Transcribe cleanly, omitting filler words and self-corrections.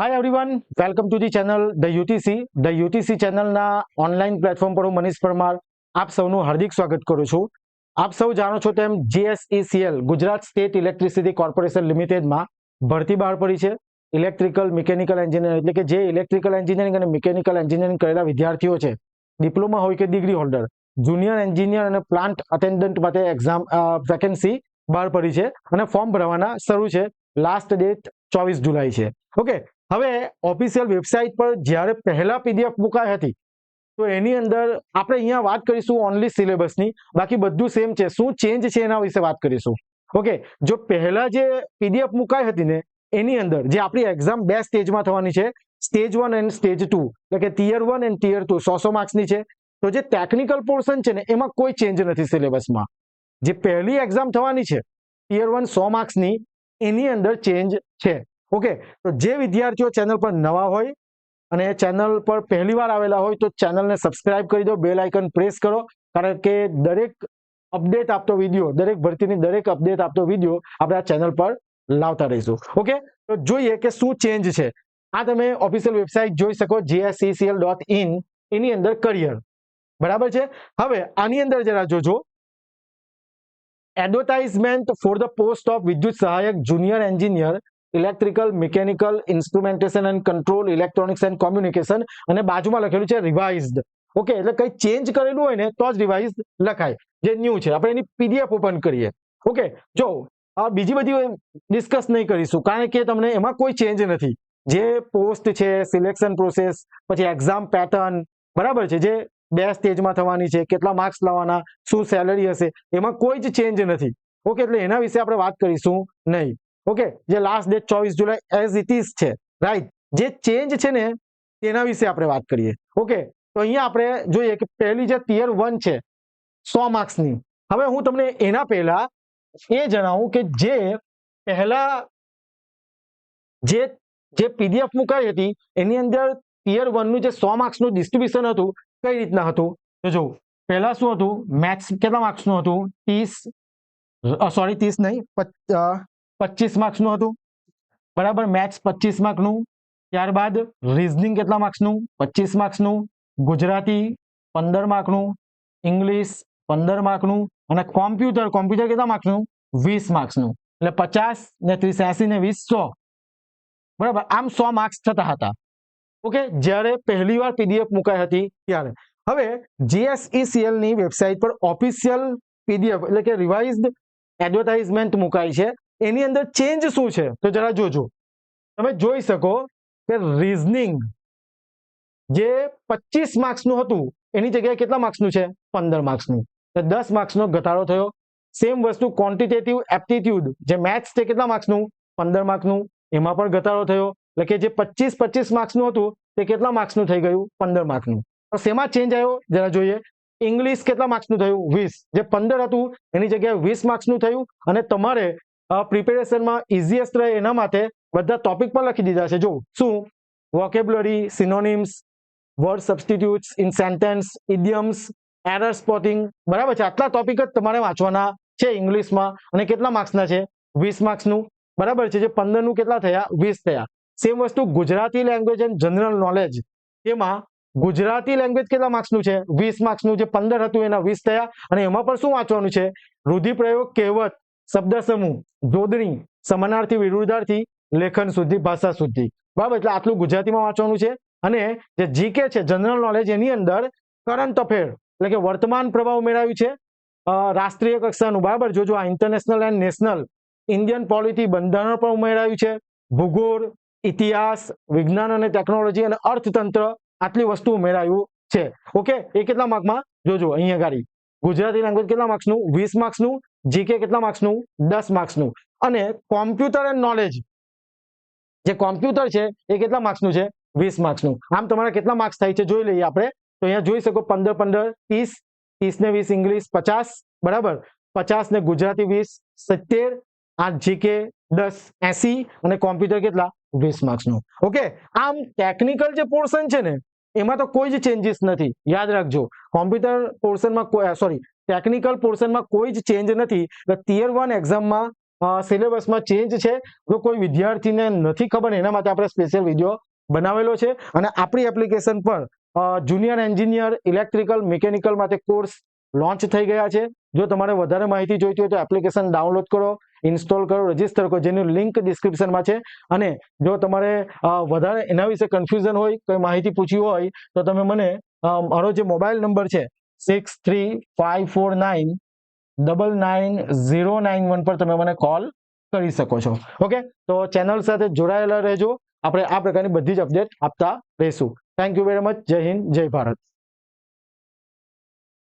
Hi everyone, welcome to the channel the UTC ચેનલના online platform પર હું મનીષ પરમાર આપ સૌનું હાર્દિક સ્વાગત કરું છું. આપ સૌ જાણો છો તેમ GSECL Gujarat state electricity corporation લિમિટેડમાં ભરતી બહાર પડી છે. ઇલેક્ટ્રિકલ મિકેનિકલ એન્જિનિયર એટલે કે જે ઇલેક્ટ્રિકલ એન્જિનિયરિંગ અને મિકેનિકલ એન્જિનિયરિંગ કરેલા વિદ્યાર્થીઓ છે, ડિપ્લોમા હોય કે ડિગ્રી હોલ્ડર, જુનિયર એન્જિનિયર અને પ્લાન્ટ અટેન્ડન્ટ માટે એક્ઝામ વેકેન્સી બહાર પડી છે અને ફોર્મ ભરવાના શરૂ છે. લાસ્ટ ડેટ 24 જુલાઈ છે. ઓકે, હવે ઓફિશિયલ વેબસાઇટ પર જ્યારે પહેલા PDF મુકાઈ હતી તો એની અંદર આપણે અહીંયા વાત કરીશું ઓનલી સિલેબસની, બાકી બધું સેમ છે. શું ચેન્જ છે એના વિશે વાત કરીશું. ઓકે, જો પહેલા જે PDF મુકાઈ હતી ને એની અંદર જે આપણી એક્ઝામ બે સ્ટેજમાં થવાની છે, સ્ટેજ 1 એન્ડ સ્ટેજ 2, એટલે કે ટિયર 1 એન્ડ ટિયર 2 100 માર્ક્સની છે. તો જે ટેકનિકલ પોર્શન છે ને એમાં કોઈ ચેન્જ નથી સિલેબસમાં. જે પહેલી એક્ઝામ થવાની છે ટિયર 1 100 માર્ક્સની એની અંદર ચેન્જ છે. ઓકે, તો જે વિદ્યાર્થીઓ ચેનલ પર નવા હોય અને ચેનલ પર પહેલી વાર આવેલા હોય તો ચેનલને સબસ્ક્રાઇબ કરી દો, બેલ આઇકન પ્રેસ કરો, કારણ કે દરેક અપડેટ આપતો વિડીયો, દરેક ભરતીની દરેક અપડેટ આપતો વિડીયો આપણે આ ચેનલ પર લાવતા રહીશું. ઓકે, તો જોઈએ કે શું ચેન્જ છે. આ તમે ઓફિશિયલ વેબસાઇટ જોઈ શકો gsecl.in, એની અંદર કરિયર, બરાબર છે. હવે આની અંદર જરા જોજો, advertisement for the post of વિદ્યુત સહાયક junior engineer electrical mechanical instrumentation and control electronics and communication, અને બાજુમાં લખેલું છે રિવાઇઝડ. ઓકે, એટલે કંઈ ચેન્જ કરેલું હોય ને તો જ રિવાઇઝ લખાય, જે ન્યૂ છે. આપણે એની PDF ઓપન કરીએ. ઓકે, જો બીજી બધી ડિસ્કસ નહીં કરીશું કારણ કે તમને એમાં કોઈ ચેન્જ નથી. જે પોસ્ટ છે, સિલેક્શન પ્રોસેસ, પછી એક્ઝામ પેટર્ન, બરાબર છે, જે બે સ્ટેજમાં થવાની છે, કેટલા માર્ક્સ લાવવાના, શું સેલરી હશે, એમાં કોઈ જ ચેન્જ નથી. ઓકે, એટલે એના વિશે આપણે વાત કરીશું નહીં. ઓકે, જે last date 24 July as it is છે, રાઈટ. જે ચેન્જ છે ને તેના વિશે આપણે વાત કરીએ. ઓકે, તો અહીંયા આપણે જોઈએ કે પહેલી જે ટિયર 1 છે 100 માર્ક્સની. હવે હું તમને એના પહેલા એ જણાવું કે જે પહેલા જે PDF મુકાઈ હતી એની અંદર ટિયર 1 નું જે 100 માર્ક્સનું ડિસ્ટ્રીબ્યુશન હતું કઈ રીતના હતું તો જો પહેલા શું હતું, મેથ્સ કેટલા માર્ક્સનું હતું, 30 નહીં 25 માર્ક્સનું હતું, બરાબર. મેથ્સ 25 માર્કનું, ત્યારબાદ રીઝનિંગ કેટલા માર્ક્સનું, 25 માર્ક્સનું, ગુજરાતી 15 માર્કનું, ઇંગ્લિશ 15 માર્કનું, અને કોમ્પ્યુટર કેટલા માર્ક્સનું, 20 માર્ક્સનું. એટલે 50 ને 30 80 ને 20 100, બરાબર. આમ 100 માર્ક્સ થતા હતા. ઓકે, જ્યારે પહેલી વાર PDF મુકાઈ હતી ત્યારે. હવે GSECL ની વેબસાઇટ પર ઓફિશિયલ PDF એટલે કે રિવાઇઝડ એડવર્ટાઇઝમેન્ટ મુકાઈ છે. એની અંદર ચેન્જ શું છે તો જરા જોજો. તમે જોઈ શકો કે રીઝનિંગ જે 25 માર્ક્સનું હતું એની જગ્યાએ કેટલા માર્ક્સનું છે, 15 માર્ક્સનું. 10 માર્ક્સનો ઘટાડો થયો. સેમ વસ્તુ ક્વોન્ટિટેટિવ એપ્ટિટ્યુડ જે મેથ્સ છે કેટલા માર્ક્સનું, 15 માર્ક્સનું, એમાં પણ ઘટાડો થયો. એટલે કે જે 25 માર્ક્સનું હતું તે કેટલા માર્ક્સનું થઈ ગયું, 15 માર્ક્સનું. તો શેમાં ચેન્જ આવ્યો જરા જોઈએ. ઇંગ્લિશ કેટલા માર્ક્સનું થયું, 20. જે 15 હતું એની જગ્યાએ 20 માર્ક્સનું થયું. અને તમારે પ્રિપેરેશનમાં ઇઝીએસ્ટ રહે એના માટે બધા ટોપિક પર લખી દીધા છે. જો શું, vocabulary, synonyms, word substitutes in sentence, idioms, error spotting, બરાબર છે. આટલા ટોપિક જ તમારે વાંચવાના છે ઇંગ્લિશમાં. અને કેટલા માર્ક્સના છે, 20 માર્ક્સનું, બરાબર છે. જે 15 નું કેટલા થયા, 20 થયા. સેમ વસ્તુ Gujarati language and general knowledge, એમાં ગુજરાતી લેંગ્વેજ કેટલા માર્ક્સનું છે, 20 માર્ક્સનું. જે 15 હતું એના 20 થયા. અને એમાં પણ શું વાંચવાનું છે, રૂઢિપ્રયોગ, કહેવત, શબ્દ સમૂહ, જોડણી, સમાનાર્થી, વિરુદ્ધાર્થી, લેખન શુદ્ધિ, ભાષા શુદ્ધિ, બરાબર. એટલે આટલું ગુજરાતીમાં વાંચવાનું છે. અને જે GK છે જનરલ નોલેજ, એની અંદર કરંટ અફેર એટલે કે વર્તમાન પ્રવાહ ઉમેરાયું છે, રાષ્ટ્રીય કક્ષાનું, બરાબર. જોજો આ international and national, Indian polity, બંધારણ પણ ઉમેરાયું છે, ભૂગોળ, ઇતિહાસ, વિજ્ઞાન અને ટેકનોલોજી અને અર્થતંત્ર, આટલી વસ્તુ ઉમેરાયું છે. ઓકે, એ કેટલા માર્કમાં જોજો અહીંયા ગાડી. ગુજરાતી લેંગ્વેજ કેટલા માર્ક્સનું, 20 માર્ક્સનું. GK કેટલા માર્ક્સનું, 10 માર્ક્સનું. અને કોમ્પ્યુટર એન્ડ નોલેજ જે કોમ્પ્યુટર છે એ કેટલા માર્ક્સનું છે, 20 માર્ક્સનું. આમ તમારે કેટલા માર્ક્સ થાય છે જોઈ લઈએ આપણે. તો અહીંયા જોઈ શકો 15 15 30, 30 ને 20 ઇંગ્લિશ 50, બરાબર. 50 ને ગુજરાતી 20 70, 8 GK 10 80, અને કોમ્પ્યુટર કેટલા, 20 માર્ક્સનું. ઓકે, આમ ટેકનિકલ જે પોર્શન છે ને એમાં તો કોઈ જ ચેન્જીસ નથી, યાદ રાખજો. કોમ્પ્યુટર પોર્શનમાં ટેકનિકલ પોર્શનમાં કોઈ જ ચેન્જ નથી. ટિયર 1 એક્ઝામમાં સિલેબસમાં ચેન્જ છે. જો કોઈ વિદ્યાર્થીને નથી ખબર એના માટે આપણે સ્પેશિયલ વિડીયો બનાવેલો છે અને આપણી એપ્લિકેશન પર જુનિયર એન્જિનિયર ઇલેક્ટ્રિકલ મિકેનિકલ માટે કોર્સ લોન્ચ થઈ ગયા છે. જો તમારે વધારે માહિતી જોઈતી હોય તો એપ્લિકેશન ડાઉનલોડ કરો, ઇન્સ્ટોલ કરો, રજીસ્ટર કરો, જેની લિંક ડિસ્ક્રિપ્શનમાં છે. અને જો તમારે વધારે એના વિશે કન્ફ્યુઝન હોય, કોઈ માહિતી પૂછવી હોય તો તમે મને મારો જે મોબાઈલ નંબર છે 6354999091 પર તમે મને કોલ કરી શકો છો. ઓકે, તો ચેનલ સાથે જોડાયેલા રહેજો. આપણે આ પ્રકારની બધી જ અપડેટ આપતા રહીશું. Thank you very much. જય હિન્દ, જય ભારત.